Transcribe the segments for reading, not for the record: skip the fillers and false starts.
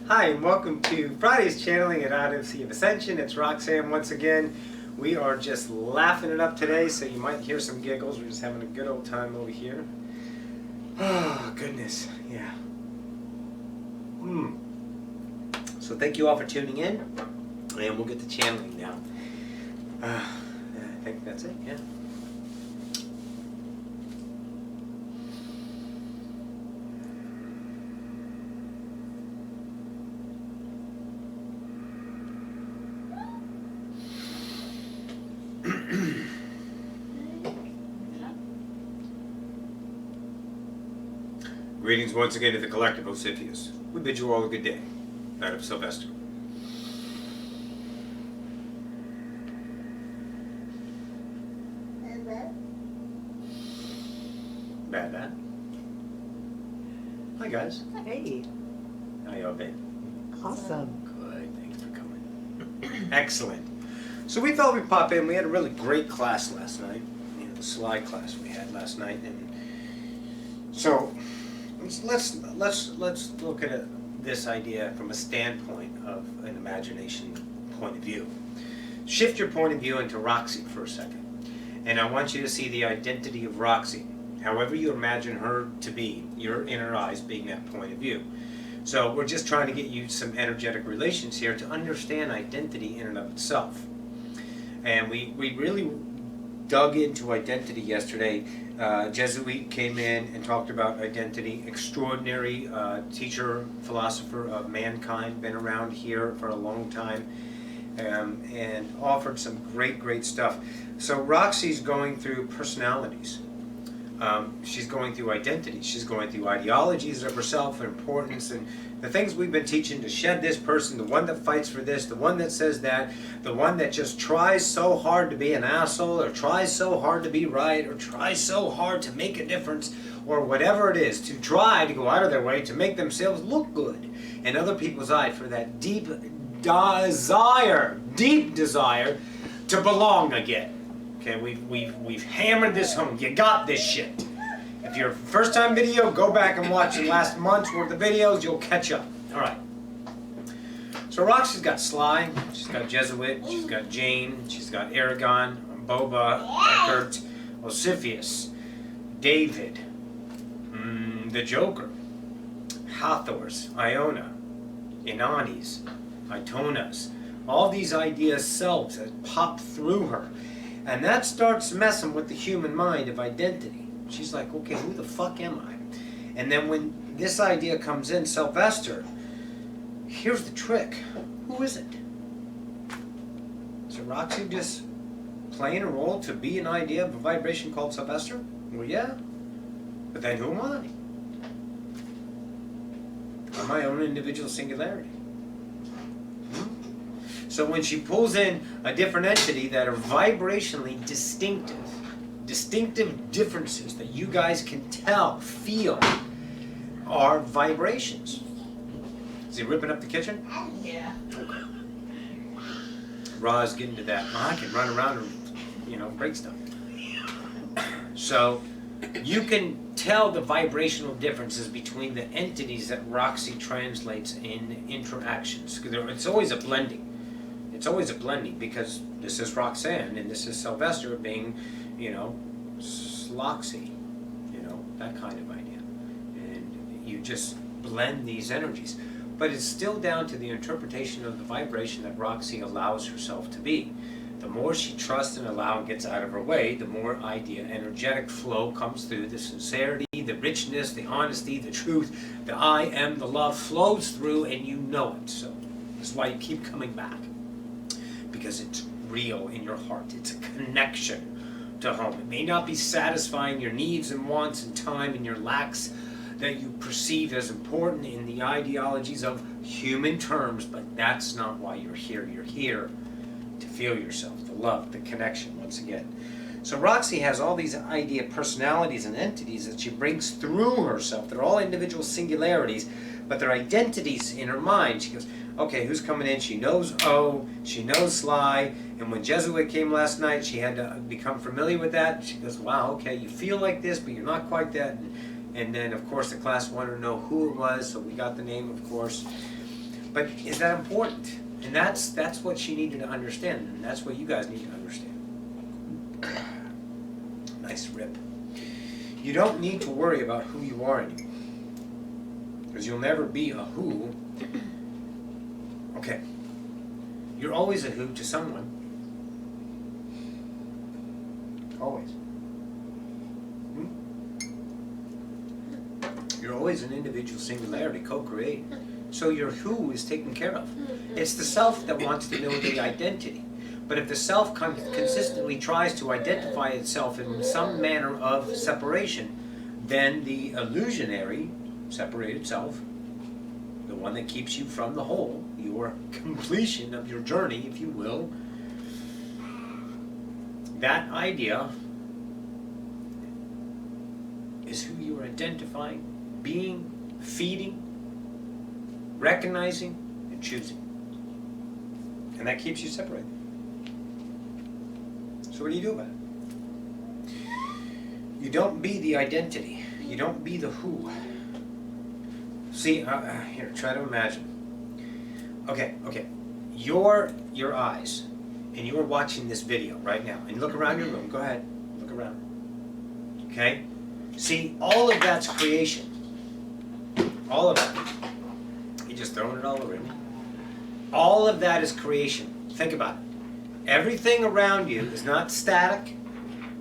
Hi, and welcome to Friday's channeling at Identities of Ascension. It's Roxanne once again. We are just laughing it up today, so you might hear some giggles. We're just having a good old time over here. Oh, goodness, yeah. So thank you all for tuning in, and we'll get to channeling now. I think that's it, yeah. Greetings once again to the collective Ocyphius. We bid you all a good day. That of Sylvester. Bad. Hi guys. Hey. How y'all been? Awesome. Good. Thanks for coming. Excellent. So we thought we'd pop in. We had a really great class last night. You know, the slide class we had last night, and so let's look at this idea from a standpoint of an imagination point of view. Shift your point of view into Roxy for a second, and I want you to see the identity of Roxy. However you imagine her to be, your inner eyes being that point of view. So we're just trying to get you some energetic relations here to understand identity in and of itself. And we really dug into identity yesterday. Jesuit came in and talked about identity. Extraordinary teacher, philosopher of mankind, been around here for a long time, and offered some great stuff. So Roxy's going through personalities. She's going through identities. She's going through ideologies of herself and importance and the things we've been teaching to shed this person, the one that fights for this, the one that says that, the one that just tries so hard to be an asshole or tries so hard to be right or tries so hard to make a difference or whatever it is, to try to go out of their way to make themselves look good in other people's eyes for that deep desire to belong again. Okay, we've hammered this home. You got this shit. If you're first time video, go back and watch the last month's worth of videos. You'll catch up. All right. So Roxy's got Sly. She's got Jesuit. She's got Jane. She's got Aragon, Boba, Eckert, Ocyphius, David, the Joker, Hathors, Iona, Inanis, Itonas. All these ideas selves that pop through her. And that starts messing with the human mind of identity. She's like, okay, who the fuck am I? And then when this idea comes in, Sylvester, here's the trick. Who is it? Is it Roxy just playing a role to be an idea of a vibration called Sylvester? Well, yeah. But then who am I? I'm my own individual singularity. So when she pulls in a different entity that are vibrationally distinctive differences that you guys can tell, feel, are vibrations. Is he ripping up the kitchen? Yeah. Okay. Ra's getting to that. I can run around and, break stuff. So you can tell the vibrational differences between the entities that Roxy translates in interactions. It's always a blending. It's always a blending because this is Roxanne and this is Sylvester being, Sloxy, that kind of idea. And you just blend these energies. But it's still down to the interpretation of the vibration that Roxy allows herself to be. The more she trusts and allows and gets out of her way, the more energetic flow comes through. The sincerity, the richness, the honesty, the truth, the I am, the love flows through and you know it. So that's why you keep coming back. Because it's real in your heart. It's a connection to home. It may not be satisfying your needs and wants and time and your lacks that you perceive as important in the ideologies of human terms, but that's not why you're here. You're here to feel yourself, the love, the connection, once again. So Roxy has all these idea personalities and entities that she brings through herself. They're all individual singularities, but they're identities in her mind. She goes, okay, who's coming in? She knows O, she knows Sly, and when Jesuit came last night, she had to become familiar with that. She goes, wow, okay, you feel like this, but you're not quite that. And then, of course, the class wanted to know who it was, so we got the name, of course. But is that important? And that's what she needed to understand, and that's what you guys need to understand. Nice rip. You don't need to worry about who you are anymore, because you'll never be a who. Okay. You're always a who to someone. Always. You're always an individual singularity, co-create. So your who is taken care of. It's the self that wants to know the identity. But if the self consistently tries to identify itself in some manner of separation, then the illusionary, separated self, the one that keeps you from the whole, your completion of your journey, if you will, that idea is who you are identifying, being, feeding, recognizing, and choosing. And that keeps you separated. So what do you do about it? You don't be the identity. You don't be the who. See, here, try to imagine. Okay. Your eyes, and you are watching this video right now. And look around your room. Go ahead. Look around. Okay? See, all of that's creation. All of it. You're just throwing it all over me. All of that is creation. Think about it. Everything around you is not static.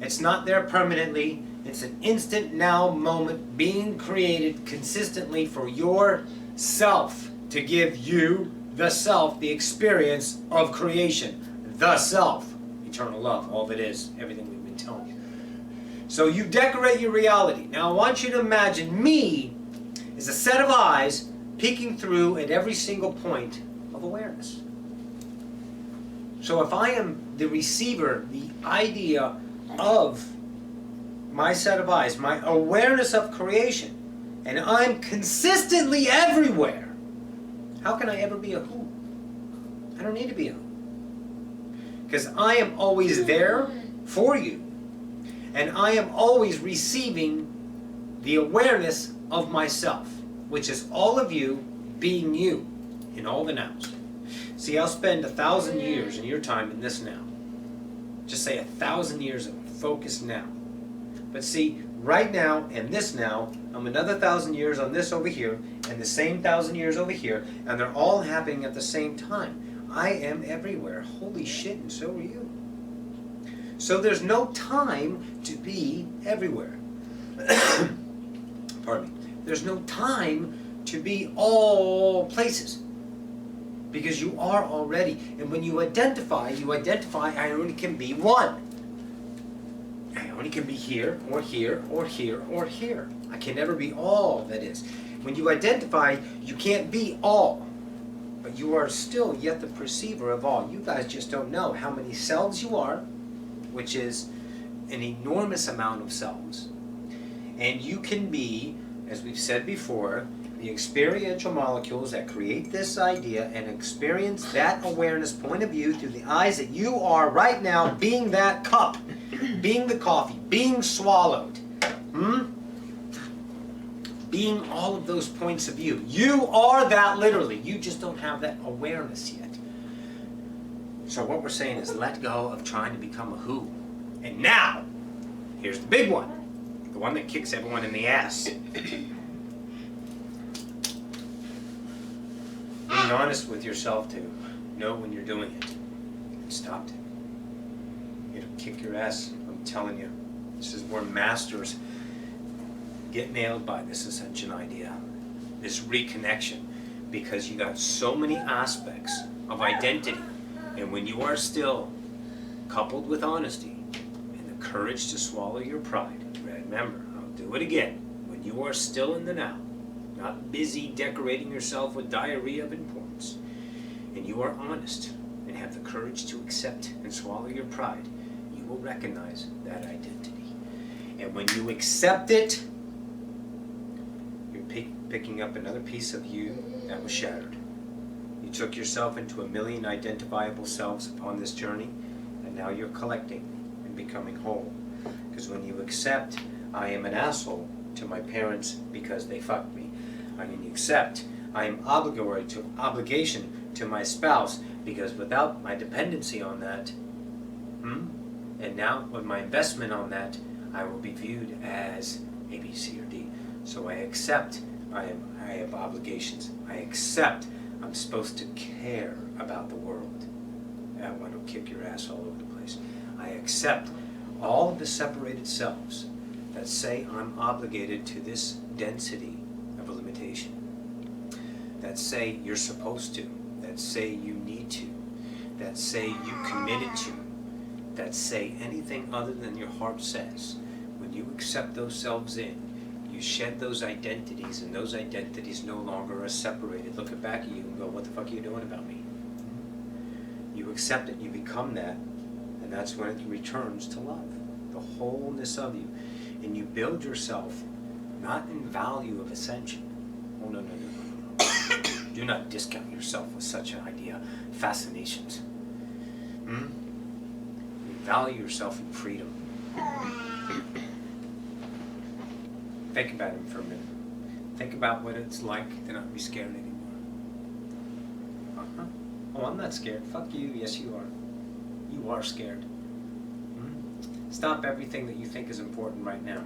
It's not there permanently. It's an instant now moment being created consistently for yourself to give you, the self, the experience of creation. The self. Eternal love. All of it is. Everything we've been telling you. So you decorate your reality. Now I want you to imagine me as a set of eyes peeking through at every single point of awareness. So if I am the receiver, the idea of my set of eyes, my awareness of creation, and I'm consistently everywhere, how can I ever be a who? I don't need to be a who. Because I am always there for you. And I am always receiving the awareness of myself, which is all of you being you in all the nows. See, I'll spend 1,000 years in your time in this now. Just say 1,000 years of focus now. But see, right now and this now, I'm another 1,000 years on this over here, and the same 1,000 years over here, and they're all happening at the same time. I am everywhere. Holy shit, and so are you. So there's no time to be everywhere. Pardon me. There's no time to be all places. Because you are already. And when you identify, I only can be one. I only can be here, or here, or here, or here. I can never be all that is. When you identify, you can't be all. But you are still yet the perceiver of all. You guys just don't know how many selves you are, which is an enormous amount of selves. And you can be, as we've said before, the experiential molecules that create this idea and experience that awareness point of view through the eyes that you are right now, being that cup, being the coffee, being swallowed, being all of those points of view. You are that literally. You just don't have that awareness yet. So what we're saying is let go of trying to become a who. And now, here's the big one. The one that kicks everyone in the ass. Being honest with yourself to know when you're doing it. And stop it. It'll kick your ass, I'm telling you. This is where masters get nailed by this ascension idea. This reconnection. Because you got so many aspects of identity. And when you are still coupled with honesty and the courage to swallow your pride, remember, I'll do it again, when you are still in the now, not busy decorating yourself with diarrhea of importance, and you are honest and have the courage to accept and swallow your pride, you will recognize that identity. And when you accept it, you're picking up another piece of you that was shattered. You took yourself into 1,000,000 identifiable selves upon this journey, and now you're collecting and becoming whole. Because when you accept, I am an asshole to my parents because they fucked me. And when you accept, I am obligation to my spouse, because without my dependency on that, and now with my investment on that, I will be viewed as A, B, C, or D. So I accept I have obligations. I accept I'm supposed to care about the world. I want to kick your ass all over the place. I accept all of the separated selves that say I'm obligated to this density of a limitation, that say you're supposed to, that say you need to, that say you committed to, that say anything other than your heart says. When you accept those selves in, you shed those identities, and those identities no longer are separated. Look back at you and go, what the fuck are you doing about me? You accept it, you become that, and that's when it returns to love, the wholeness of you. And you build yourself not in value of ascension. Oh, no. Do not discount yourself with such an idea. Fascinations. You value yourself in freedom. Think about it for a minute. Think about what it's like to not be scared anymore. Oh, I'm not scared. Fuck you. Yes, you are. You are scared. Stop everything that you think is important right now.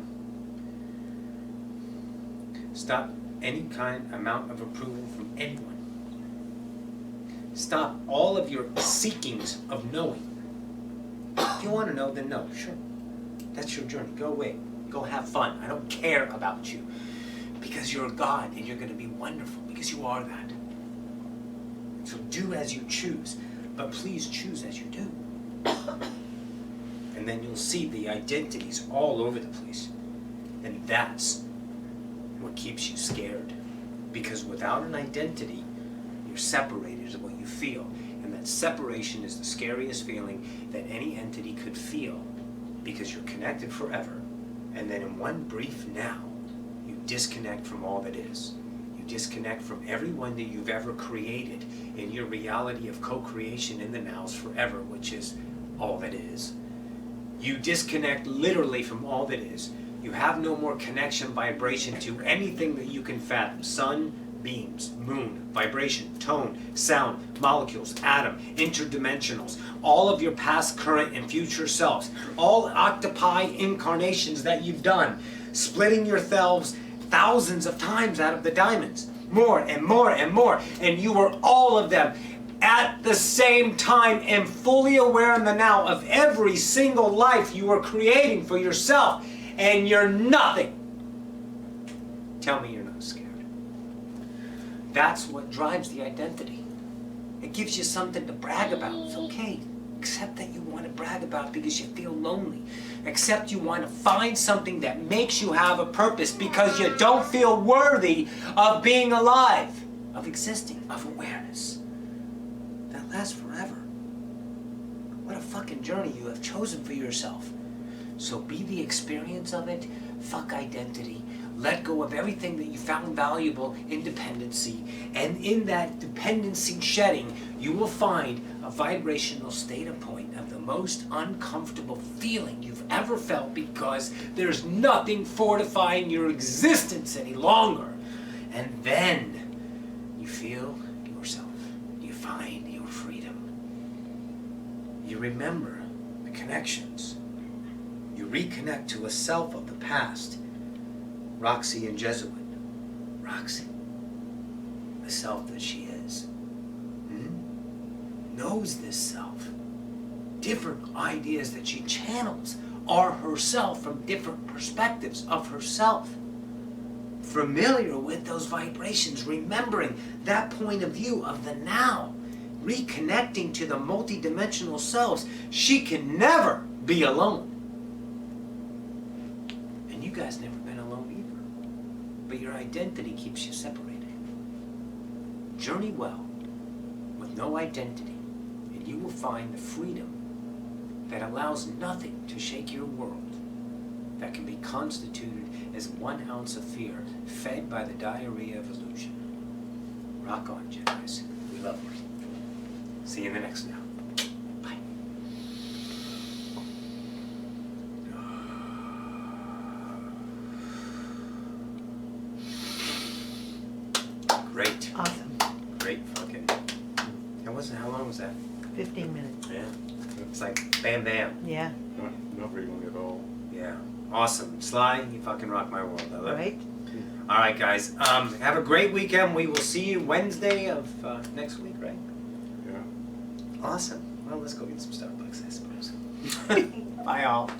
Stop any amount of approval from anyone. Stop all of your seekings of knowing. If you want to know, then know. Sure. That's your journey. Go away. Go have fun. I don't care about you. Because you're a God and you're going to be wonderful. Because you are that. So do as you choose. But please choose as you do. And then you'll see the identities all over the place. And that's what keeps you scared. Because without an identity, you're separated is what you feel. And that separation is the scariest feeling that any entity could feel. Because you're connected forever. And then in one brief now, you disconnect from all that is. You disconnect from everyone that you've ever created in your reality of co-creation in the nows forever, which is all that is. You disconnect literally from all that is. You have no more connection, vibration to anything that you can fathom. Sun, beams, moon, vibration, tone, sound, molecules, atom, interdimensionals, all of your past, current, and future selves, all octopi incarnations that you've done, splitting yourselves thousands of times out of the diamonds, more and more and more, and you were all of them at the same time and fully aware in the now of every single life you are creating for yourself, and you're nothing. Tell me you're not scared. That's what drives the identity. It gives you something to brag about. It's okay. Accept that you want to brag about because you feel lonely. Accept you want to find something that makes you have a purpose because you don't feel worthy of being alive, of existing, of awareness. That lasts forever. What a fucking journey you have chosen for yourself. So be the experience of it. Fuck identity. Let go of everything that you found valuable in dependency. And in that dependency shedding, you will find a vibrational state of point of the most uncomfortable feeling you've ever felt, because there's nothing fortifying your existence any longer. And then you feel yourself. You find your freedom. You remember the connections. You reconnect to a self of the past. Roxy and Jesuit. Roxy, the self that she is, knows this self. Different ideas that she channels are herself from different perspectives of herself. Familiar with those vibrations, remembering that point of view of the now, reconnecting to the multidimensional selves. She can never be alone. And you guys never been alone either. But your identity keeps you separated. Journey well with no identity, and you will find the freedom that allows nothing to shake your world, that can be constituted as 1 ounce of fear fed by the diarrhea of illusion. Rock on, Jedis. We love you. See you in the next now. Great. How long was that? 15 minutes. Yeah. It's like bam bam. Yeah. Not very long at all. Yeah. Awesome. Sly, you fucking rock my world. I love it. Right? All right, guys. Have a great weekend. We will see you Wednesday of next week, right? Yeah. Awesome. Well, let's go get some Starbucks, I suppose. Bye, all.